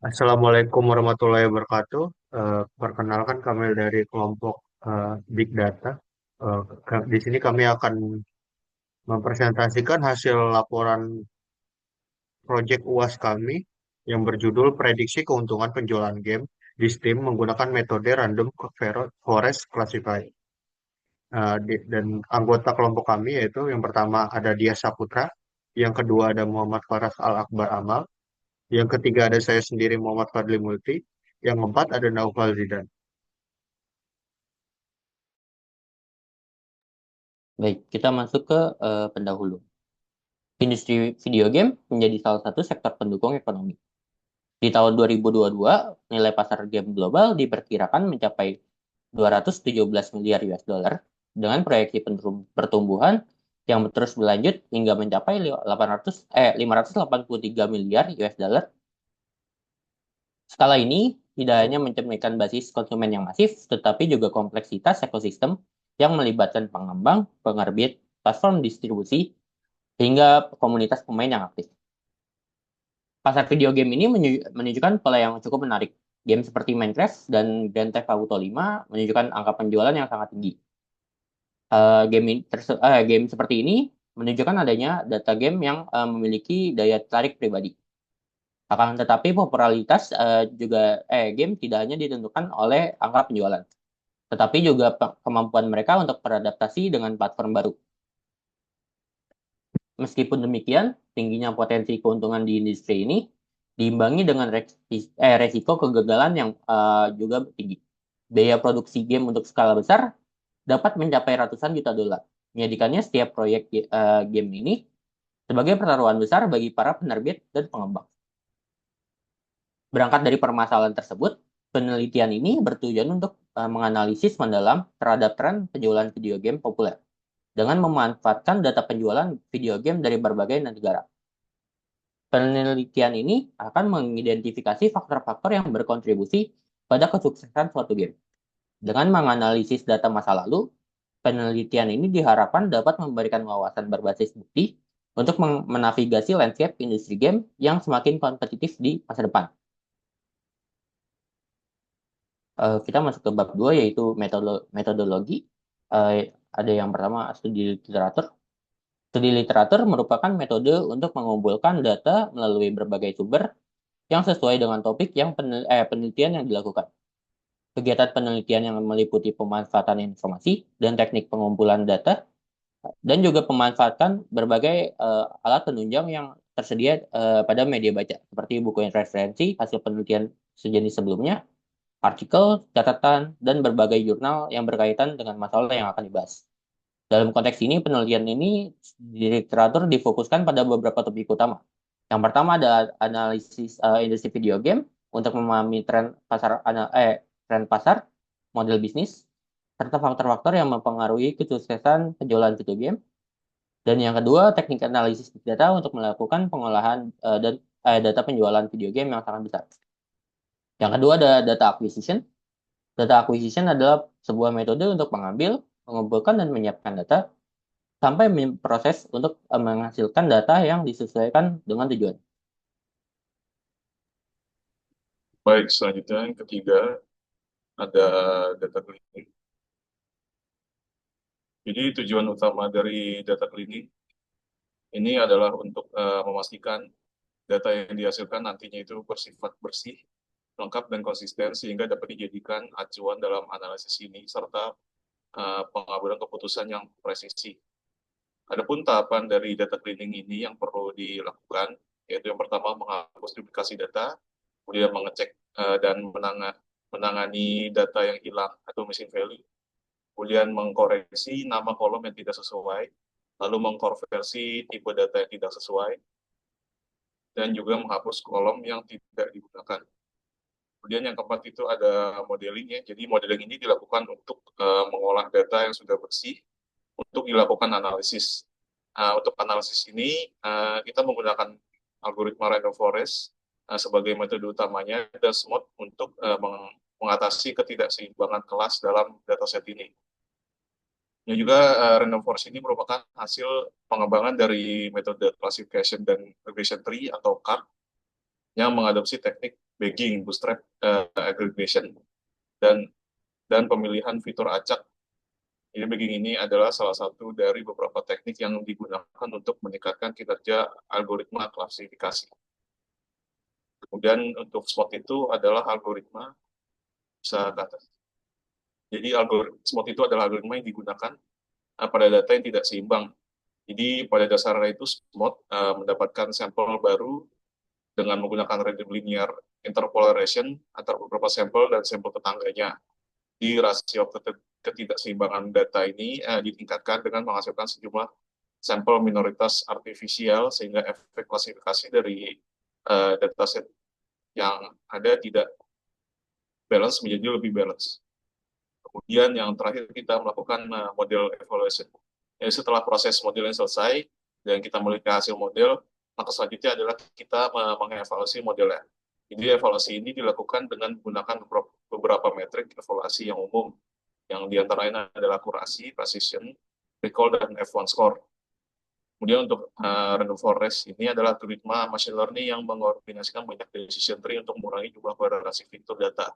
Assalamualaikum warahmatullahi wabarakatuh. Perkenalkan kami dari kelompok Big Data. Di sini kami akan mempresentasikan hasil laporan proyek UAS kami yang berjudul Prediksi Keuntungan Penjualan Game di Steam menggunakan metode Random Forest Classifier. Dan anggota kelompok kami yaitu yang pertama ada Dia Saputra, yang kedua ada Muhammad Faras Al-Akbar Amal, yang ketiga ada saya sendiri Muhammad Fadli Multi, yang keempat ada Naufal Zidan. Baik, kita masuk ke pendahulu. Industri video game menjadi salah satu sektor pendukung ekonomi. Di tahun 2022, nilai pasar game global diperkirakan mencapai 217 miliar US dollar dengan proyeksi pertumbuhan yang terus berlanjut hingga mencapai 583 miliar US dollar. Skala ini tidak hanya mencerminkan basis konsumen yang masif, tetapi juga kompleksitas ekosistem yang melibatkan pengembang, penerbit, platform distribusi, hingga komunitas pemain yang aktif. Pasar video game ini menunjukkan pola yang cukup menarik. Game seperti Minecraft dan Grand Theft Auto 5 menunjukkan angka penjualan yang sangat tinggi. Game seperti ini menunjukkan adanya data game yang memiliki daya tarik pribadi. Akan tetapi popularitas game tidak hanya ditentukan oleh angka penjualan, tetapi juga kemampuan mereka untuk beradaptasi dengan platform baru. Meskipun demikian, tingginya potensi keuntungan di industri ini diimbangi dengan resiko kegagalan yang juga tinggi. Biaya produksi game untuk skala besar dapat mencapai ratusan juta dolar. Menjadikannya setiap proyek game ini sebagai pertaruhan besar bagi para penerbit dan pengembang. Berangkat dari permasalahan tersebut, penelitian ini bertujuan untuk menganalisis mendalam terhadap tren penjualan video game populer dengan memanfaatkan data penjualan video game dari berbagai negara. Penelitian ini akan mengidentifikasi faktor-faktor yang berkontribusi pada kesuksesan suatu game. Dengan menganalisis data masa lalu, penelitian ini diharapkan dapat memberikan wawasan berbasis bukti untuk menavigasi landscape industri game yang semakin kompetitif di masa depan. Kita masuk ke bab 2 yaitu metodologi. Ada yang pertama studi literatur. Studi literatur merupakan metode untuk mengumpulkan data melalui berbagai sumber yang sesuai dengan topik yang penelitian yang dilakukan. Kegiatan penelitian yang meliputi pemanfaatan informasi dan teknik pengumpulan data dan juga pemanfaatan berbagai alat penunjang yang tersedia pada media baca seperti buku yang referensi, hasil penelitian sejenis sebelumnya, artikel, catatan, dan berbagai jurnal yang berkaitan dengan masalah yang akan dibahas. Dalam konteks ini, penelitian ini di literatur difokuskan pada beberapa topik utama. Yang pertama adalah analisis industri video game untuk memahami tren pasar, model bisnis, serta faktor-faktor yang mempengaruhi kesuksesan penjualan video game. Dan yang kedua, teknik analisis data untuk melakukan pengolahan data penjualan video game yang sangat besar. Yang kedua ada data acquisition. Data acquisition adalah sebuah metode untuk mengambil, mengumpulkan, dan menyiapkan data sampai proses untuk menghasilkan data yang disesuaikan dengan tujuan. Baik, selanjutnya yang ketiga ada data cleaning. Jadi tujuan utama dari data cleaning ini adalah untuk memastikan data yang dihasilkan nantinya itu bersifat bersih, lengkap, dan konsisten sehingga dapat dijadikan acuan dalam analisis ini serta pengambilan keputusan yang presisi. Adapun tahapan dari data cleaning ini yang perlu dilakukan, yaitu yang pertama menghapus duplikasi data, kemudian mengecek dan menangani data yang hilang atau missing value, kemudian mengkoreksi nama kolom yang tidak sesuai, lalu mengkonversi tipe data yang tidak sesuai, dan juga menghapus kolom yang tidak digunakan. Kemudian yang keempat itu ada modeling ya. Jadi modeling ini dilakukan untuk mengolah data yang sudah bersih untuk dilakukan analisis. Untuk analisis ini kita menggunakan algoritma random forest sebagai metode utamanya dan smooth untuk mengatasi ketidakseimbangan kelas dalam dataset ini. Yang juga random forest ini merupakan hasil pengembangan dari metode classification dan regression tree atau CART yang mengadopsi teknik bagging, bootstrap aggregation, dan pemilihan fitur acak. Jadi bagging ini adalah salah satu dari beberapa teknik yang digunakan untuk meningkatkan kinerja algoritma klasifikasi. Kemudian untuk spot itu adalah algoritma bisa ke atas. Jadi spot itu adalah algoritma yang digunakan pada data yang tidak seimbang. Jadi pada dasarnya itu spot mendapatkan sampel baru dengan menggunakan random linear interpolation antara beberapa sampel dan sampel tetangganya. Di rasio ketidakseimbangan data ini ditingkatkan dengan menghasilkan sejumlah sampel minoritas artifisial sehingga efek klasifikasi dari dataset yang ada tidak balance menjadi lebih balance. Kemudian yang terakhir kita melakukan model evaluation. Jadi setelah proses modelnya selesai dan kita melihat hasil model, maka selanjutnya adalah kita mengevaluasi modelnya. Jadi evaluasi ini dilakukan dengan menggunakan beberapa metrik evaluasi yang umum, yang diantaranya adalah akurasi, precision, recall, dan F1 score. Kemudian untuk random forest ini adalah algoritma machine learning yang mengkoordinasikan banyak decision tree untuk mengurangi jumlah variasi fitur data.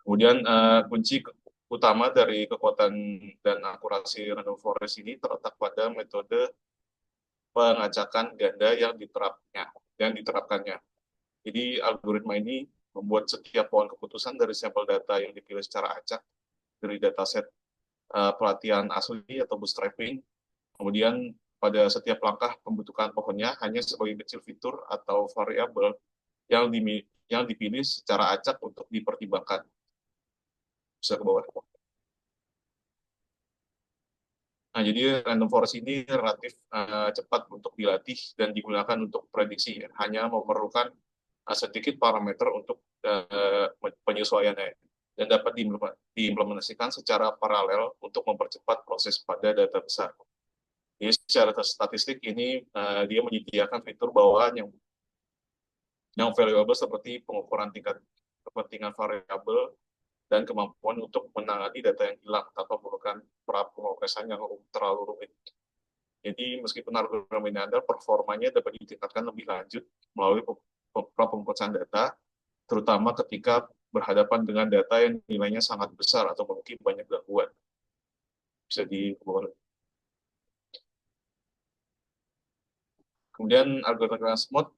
Kemudian kunci utama dari kekuatan dan akurasi random forest ini terletak pada metode pengacakan ganda yang diterapkannya. Jadi algoritma ini membuat setiap pohon keputusan dari sampel data yang dipilih secara acak dari dataset pelatihan asli atau bootstrapping. Kemudian pada setiap langkah pembentukan pohonnya hanya sebagai kecil fitur atau variabel yang dipilih secara acak untuk dipertimbangkan. Bisa ke bawah. Nah, jadi random forest ini relatif cepat untuk dilatih dan digunakan untuk prediksi. Hanya memerlukan sedikit parameter untuk penyesuaiannya dan dapat diimplementasikan secara paralel untuk mempercepat proses pada data besar. Jadi secara statistik ini dia menyediakan fitur bawaan yang valuable seperti pengukuran tingkat kepentingan variabel dan kemampuan untuk menangani data yang hilang tanpa memerlukan pengoperasian yang terlalu rumit. Jadi meskipun algoritma ini ada, performanya dapat ditingkatkan lebih lanjut melalui pemecahan data, terutama ketika berhadapan dengan data yang nilainya sangat besar atau mungkin banyak gangguan. Bisa di Kemudian algoritma smooth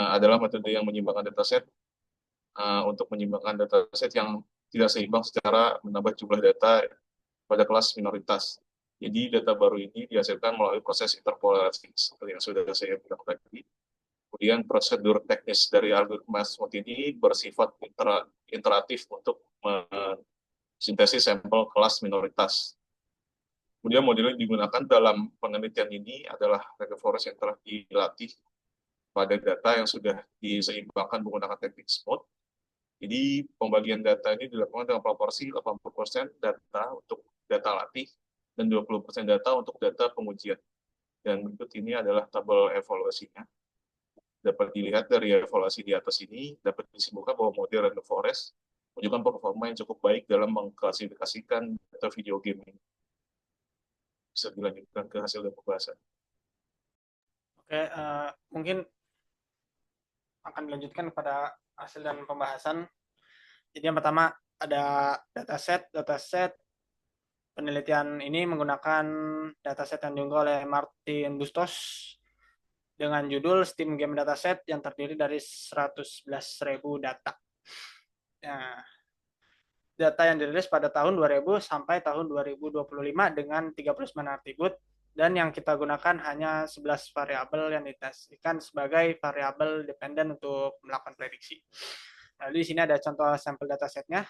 adalah metode yang menyeimbangkan dataset untuk menyeimbangkan dataset yang tidak seimbang secara menambah jumlah data pada kelas minoritas. Jadi data baru ini dihasilkan melalui proses interpolasi seperti yang sudah saya bilang tadi. Kemudian prosedur teknis dari algoritma smooth ini bersifat iteratif untuk sintesis sampel kelas minoritas. Kemudian model yang digunakan dalam penelitian ini adalah random forest yang telah dilatih pada data yang sudah diseimbangkan menggunakan teknik smooth. Jadi pembagian data ini dilakukan dengan proporsi 80% data untuk data latih dan 20% data untuk data pengujian. Dan berikut ini adalah tabel evaluasinya. Dapat dilihat dari evaluasi di atas ini, dapat disimpulkan bahwa model random forest menunjukkan performa yang cukup baik dalam mengklasifikasikan data video game ini. Bisa dilanjutkan ke hasil dan pembahasan. Oke, mungkin akan dilanjutkan kepada hasil dan pembahasan. Jadi yang pertama ada dataset penelitian ini menggunakan dataset yang diunggah oleh Martin Bustos dengan judul Steam Game Dataset yang terdiri dari 111.000 data. Nah, data yang dirilis pada tahun 2000 sampai tahun 2025 dengan 39 atribut dan yang kita gunakan hanya 11 variabel yang ditestkan sebagai variabel dependen untuk melakukan prediksi. Lalu di sini ada contoh sampel datasetnya.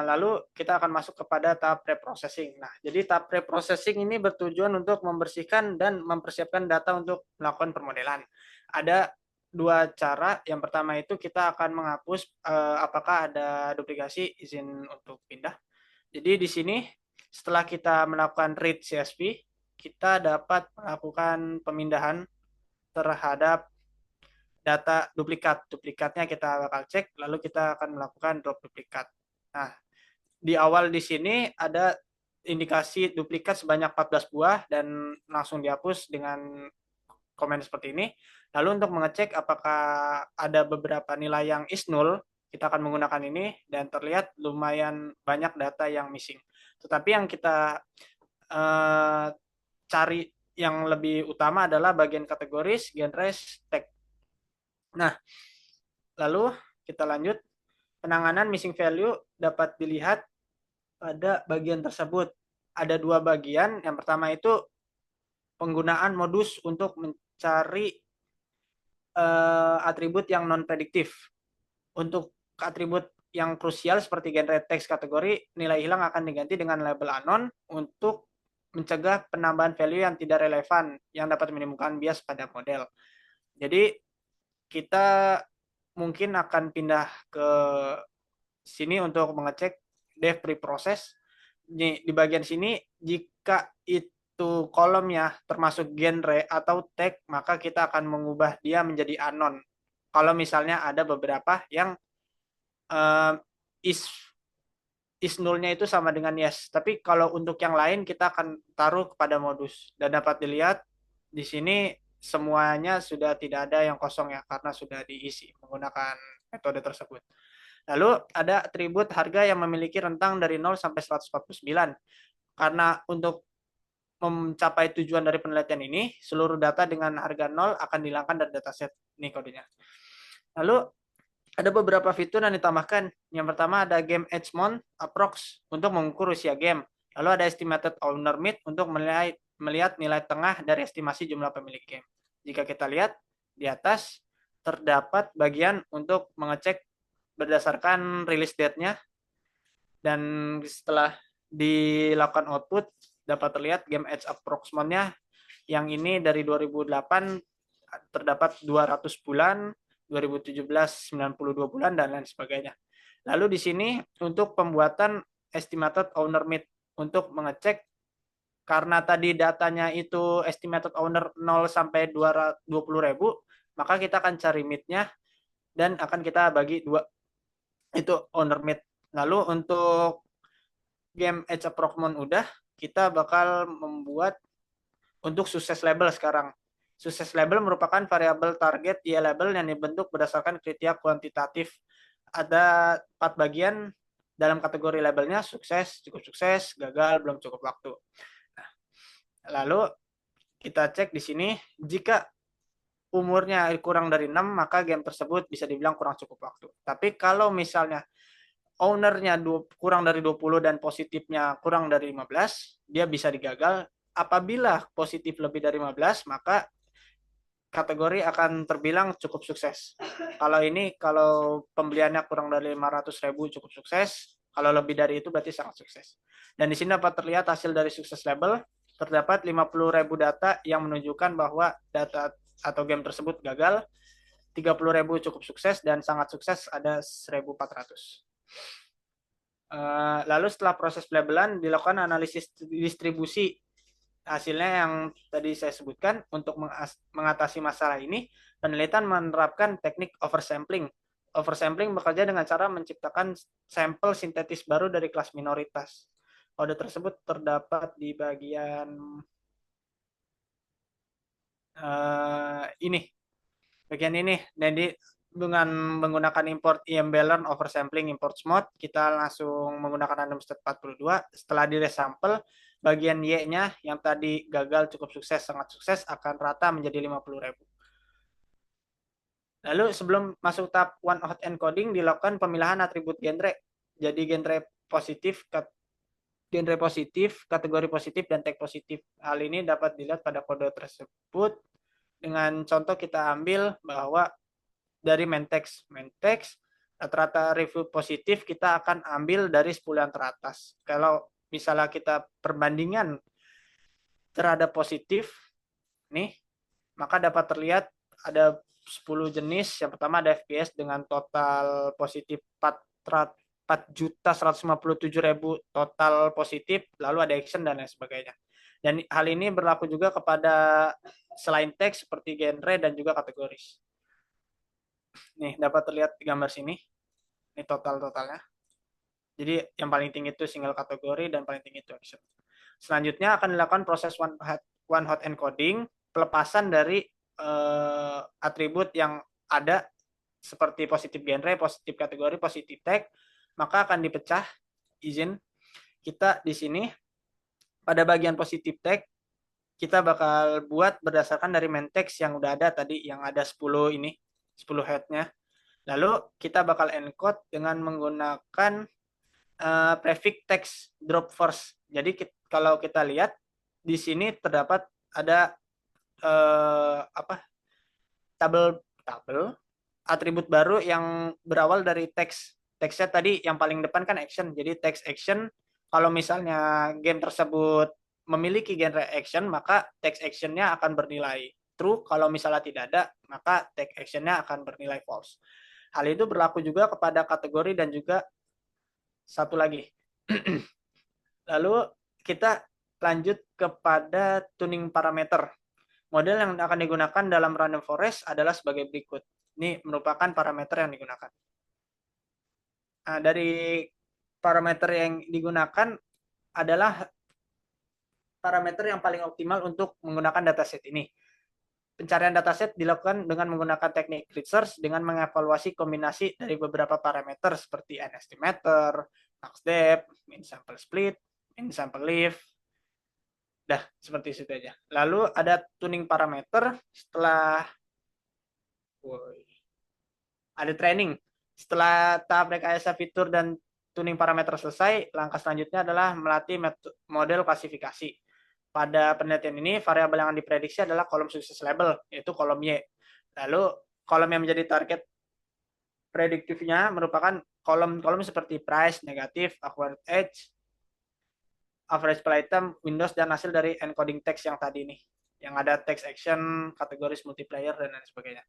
Lalu kita akan masuk kepada tahap preprocessing. Nah, jadi tahap preprocessing ini bertujuan untuk membersihkan dan mempersiapkan data untuk melakukan permodelan. Ada dua cara. Yang pertama itu kita akan menghapus apakah ada duplikasi izin untuk pindah. Jadi di sini setelah kita melakukan read CSV, kita dapat melakukan pemindahan terhadap data duplikat. Duplikatnya kita bakal cek, lalu kita akan melakukan drop duplikat. Nah, di awal di sini ada indikasi duplikat sebanyak 14 buah dan langsung dihapus dengan komen seperti ini. Lalu untuk mengecek apakah ada beberapa nilai yang is null, kita akan menggunakan ini dan terlihat lumayan banyak data yang missing. Tetapi yang kita cari yang lebih utama adalah bagian kategoris, genres, tag. Nah, lalu kita lanjut. Penanganan missing value dapat dilihat pada bagian tersebut. Ada dua bagian. Yang pertama itu penggunaan modus untuk mencari atribut yang non-prediktif. Untuk atribut yang krusial seperti genre teks kategori, nilai hilang akan diganti dengan label anon untuk mencegah penambahan value yang tidak relevan yang dapat menimbulkan bias pada model. Jadi kita mungkin akan pindah ke sini untuk mengecek dev preprocess. Di bagian sini, jika itu kolomnya termasuk genre atau tag, maka kita akan mengubah dia menjadi anon. Kalau misalnya ada beberapa yang is null-nya itu sama dengan yes. Tapi kalau untuk yang lain kita akan taruh kepada modus. Dan dapat dilihat di sini semuanya sudah tidak ada yang kosong ya, karena sudah diisi menggunakan metode tersebut. Lalu ada atribut harga yang memiliki rentang dari 0 sampai 149. Karena untuk mencapai tujuan dari penelitian ini, seluruh data dengan harga 0 akan dihilangkan dari dataset. Ini kodenya. Lalu ada beberapa fitur yang ditambahkan. Yang pertama ada game age month approx untuk mengukur usia game. Lalu ada estimated owner mid untuk melihat nilai tengah dari estimasi jumlah pemilik game. Jika kita lihat di atas terdapat bagian untuk mengecek berdasarkan release date-nya, dan setelah dilakukan output dapat terlihat game age approximate-nya yang ini dari 2008 terdapat 200 bulan, 2017 92 bulan dan lain sebagainya. Lalu di sini untuk pembuatan estimated owner mid untuk mengecek, karena tadi datanya itu estimated owner 0 sampai 20.000, maka kita akan cari mid-nya dan akan kita bagi dua, itu owner mid. Lalu untuk game age approximate udah, kita bakal membuat untuk sukses label sekarang. Sukses label merupakan variabel target Y label yang dibentuk berdasarkan kriteria kuantitatif. Ada 4 bagian dalam kategori labelnya: sukses, cukup sukses, gagal, belum cukup waktu. Nah, lalu kita cek di sini, jika umurnya kurang dari 6, maka game tersebut bisa dibilang kurang cukup waktu. Tapi kalau misalnya ownernya kurang dari 20 dan positifnya kurang dari 15, dia bisa digagal. Apabila positif lebih dari 15, maka kategori akan terbilang cukup sukses. Kalau pembeliannya kurang dari 500.000 cukup sukses, kalau lebih dari itu berarti sangat sukses. Dan di sini dapat terlihat hasil dari sukses label, terdapat 50.000 data yang menunjukkan bahwa data atau game tersebut gagal, 30.000 cukup sukses, dan sangat sukses ada 1.400. Lalu setelah proses pelabelan dilakukan analisis distribusi. Hasilnya yang tadi saya sebutkan. Untuk mengatasi masalah ini, penelitian menerapkan teknik oversampling. Oversampling bekerja dengan cara menciptakan sampel sintetis baru dari kelas minoritas. Kode tersebut terdapat di bagian ini. Bagian ini. Jadi dengan menggunakan import EMBlearn oversampling imports mode, kita langsung menggunakan random state 42. Setelah di resample, bagian Y-nya yang tadi gagal, cukup sukses, sangat sukses akan rata menjadi 50.000. Lalu sebelum masuk tahap one hot encoding, dilakukan pemilahan atribut genre. Jadi genre positif, kategori positif, dan tag positif. Hal ini dapat dilihat pada kode tersebut. Dengan contoh kita ambil bahwa dari main text rata-rata review positif kita akan ambil dari 10 yang teratas. Kalau misalnya kita perbandingan terhadap positif nih, maka dapat terlihat ada 10 jenis. Yang pertama ada FPS dengan total positif 4.157.000 total positif, lalu ada action dan lain sebagainya. Dan hal ini berlaku juga kepada selain teks seperti genre dan juga kategoris. Nih, dapat terlihat di gambar sini. Ini totalnya. Jadi yang paling tinggi itu single kategori dan paling tinggi itu action. Selanjutnya akan dilakukan proses one hot encoding, pelepasan dari atribut yang ada seperti positif genre, positif kategori, positif tag, maka akan dipecah izin kita di sini pada bagian positif tag kita bakal buat berdasarkan dari main text yang udah ada tadi yang ada 10 ini, 10 headnya. Lalu kita bakal encode dengan menggunakan prefix text drop first. Jadi kalau kita lihat di sini terdapat ada tabel atribut baru yang berawal dari teks. Teksnya tadi yang paling depan kan action. Jadi text action kalau misalnya game tersebut memiliki genre action, maka text actionnya akan bernilai true. Kalau misalnya tidak ada, maka text actionnya akan bernilai false. Hal itu berlaku juga kepada kategori dan juga satu lagi. Lalu kita lanjut kepada tuning parameter. Model yang akan digunakan dalam random forest adalah sebagai berikut. Ini merupakan parameter yang digunakan. Nah, dari parameter yang digunakan adalah parameter yang paling optimal untuk menggunakan dataset ini. Pencarian dataset dilakukan dengan menggunakan teknik research dengan mengevaluasi kombinasi dari beberapa parameter seperti n-estimator, max depth, min sample split, min sample lift. Dah, seperti itu aja. Lalu ada tuning parameter setelah ada training. Setelah tahap rekayasa fitur dan tuning parameter selesai, langkah selanjutnya adalah melatih model klasifikasi. Pada penelitian ini, variabel yang diprediksi adalah kolom sukses label, yaitu kolom Y. Lalu, kolom yang menjadi target prediktifnya merupakan kolom-kolom seperti price, negatif, acquired edge, average per item, Windows, dan hasil dari encoding text yang tadi nih. Yang ada text action, kategoris multiplayer, dan lain sebagainya.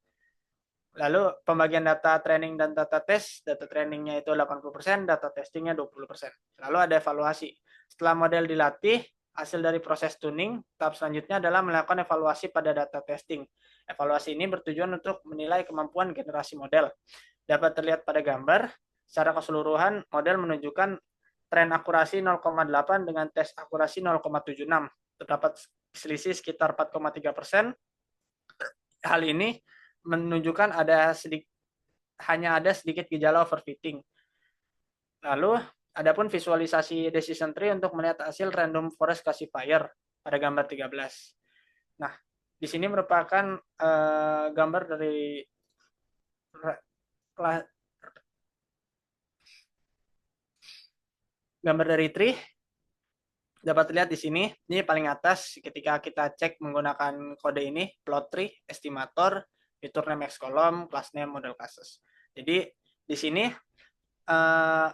Lalu pembagian data training dan data test, data trainingnya itu 80%, data testingnya 20%. Lalu ada evaluasi. Setelah model dilatih, hasil dari proses tuning, tahap selanjutnya adalah melakukan evaluasi pada data testing. Evaluasi ini bertujuan untuk menilai kemampuan generasi model. Dapat terlihat pada gambar, secara keseluruhan model menunjukkan tren akurasi 0,8 dengan tes akurasi 0,76. Terdapat selisih sekitar 4,3%. Hal ini menunjukkan hanya ada sedikit gejala overfitting. Lalu, adapun visualisasi decision tree untuk melihat hasil random forest classifier pada gambar 13. Nah, di sini merupakan gambar dari tree. Dapat terlihat di sini, ini paling atas ketika kita cek menggunakan kode ini, plot tree, estimator, fitur name X column, class name, model classes. Jadi di sini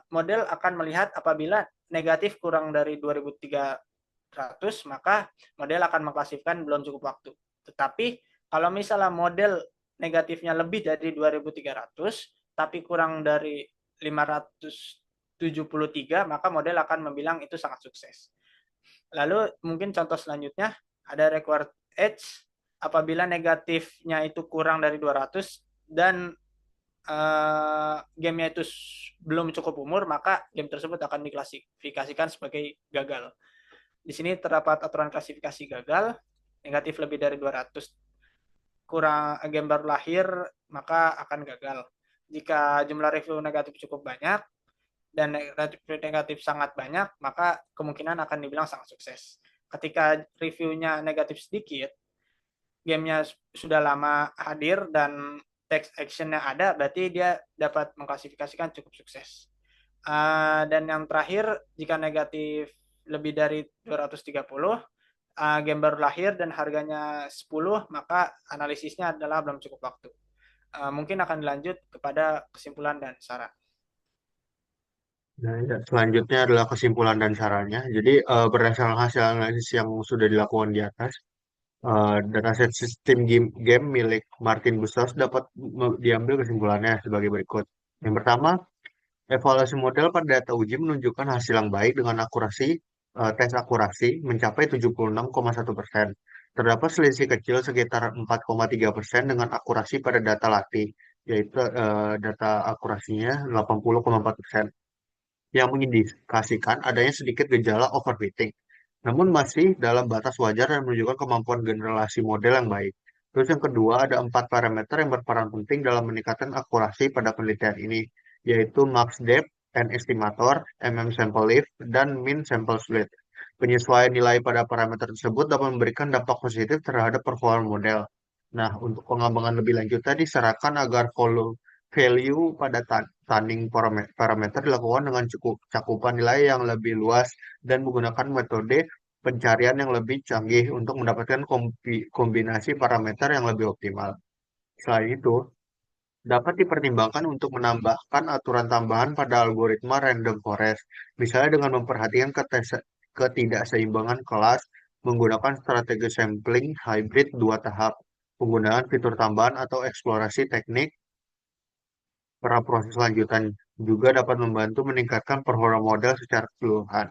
model akan melihat apabila negatif kurang dari 2300, maka model akan mengklasifikasikan belum cukup waktu. Tetapi kalau misalnya model negatifnya lebih dari 2300, tapi kurang dari 573, maka model akan membilang itu sangat sukses. Lalu mungkin contoh selanjutnya ada required edge apabila negatifnya itu kurang dari 200 dan gamenya itu belum cukup umur, maka game tersebut akan diklasifikasikan sebagai gagal. Di sini terdapat aturan klasifikasi gagal, negatif lebih dari 200 kurang game baru lahir, maka akan gagal. Jika jumlah review negatif cukup banyak dan negatif sangat banyak, maka kemungkinan akan dibilang sangat sukses. Ketika reviewnya negatif sedikit, gamenya sudah lama hadir dan text actionnya ada, berarti dia dapat mengklasifikasikan cukup sukses. Dan yang terakhir, jika negatif lebih dari 230, game baru lahir dan harganya 10, maka analisisnya adalah belum cukup waktu. Mungkin akan dilanjut kepada kesimpulan dan saran. Nah, ya, selanjutnya adalah kesimpulan dan sarannya. Jadi, berdasarkan hasil analisis yang sudah dilakukan di atas, dataset sistem game milik Martin Bustos dapat diambil kesimpulannya sebagai berikut. Yang pertama, evaluasi model pada data uji menunjukkan hasil yang baik dengan tes akurasi mencapai 76,1%. Terdapat selisih kecil sekitar 4,3% dengan akurasi pada data latih, yaitu data akurasinya 80,4%. yang mengindikasikan adanya sedikit gejala overfitting, namun masih dalam batas wajar dan menunjukkan kemampuan generasi model yang baik. Terus yang kedua, ada 4 parameter yang berperan penting dalam meningkatkan akurasi pada penelitian ini, yaitu max depth, n estimator, sample lift, dan min sample split. Penyesuaian nilai pada parameter tersebut dapat memberikan dampak positif terhadap performa model. Nah, untuk pengembangan lebih lanjut tadi disarankan agar value pada tanding parameter dilakukan dengan cukup cakupan nilai yang lebih luas dan menggunakan metode pencarian yang lebih canggih untuk mendapatkan kombinasi parameter yang lebih optimal. Selain itu, dapat dipertimbangkan untuk menambahkan aturan tambahan pada algoritma random forest, misalnya dengan memperhatikan ketidakseimbangan kelas, menggunakan strategi sampling hybrid 2 tahap, penggunaan fitur tambahan atau eksplorasi teknik para proses lanjutan juga dapat membantu meningkatkan performa model secara keseluruhan.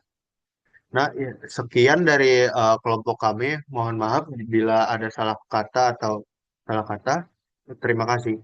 Nah, sekian dari kelompok kami. Mohon maaf bila ada salah kata atau salah kata. Terima kasih.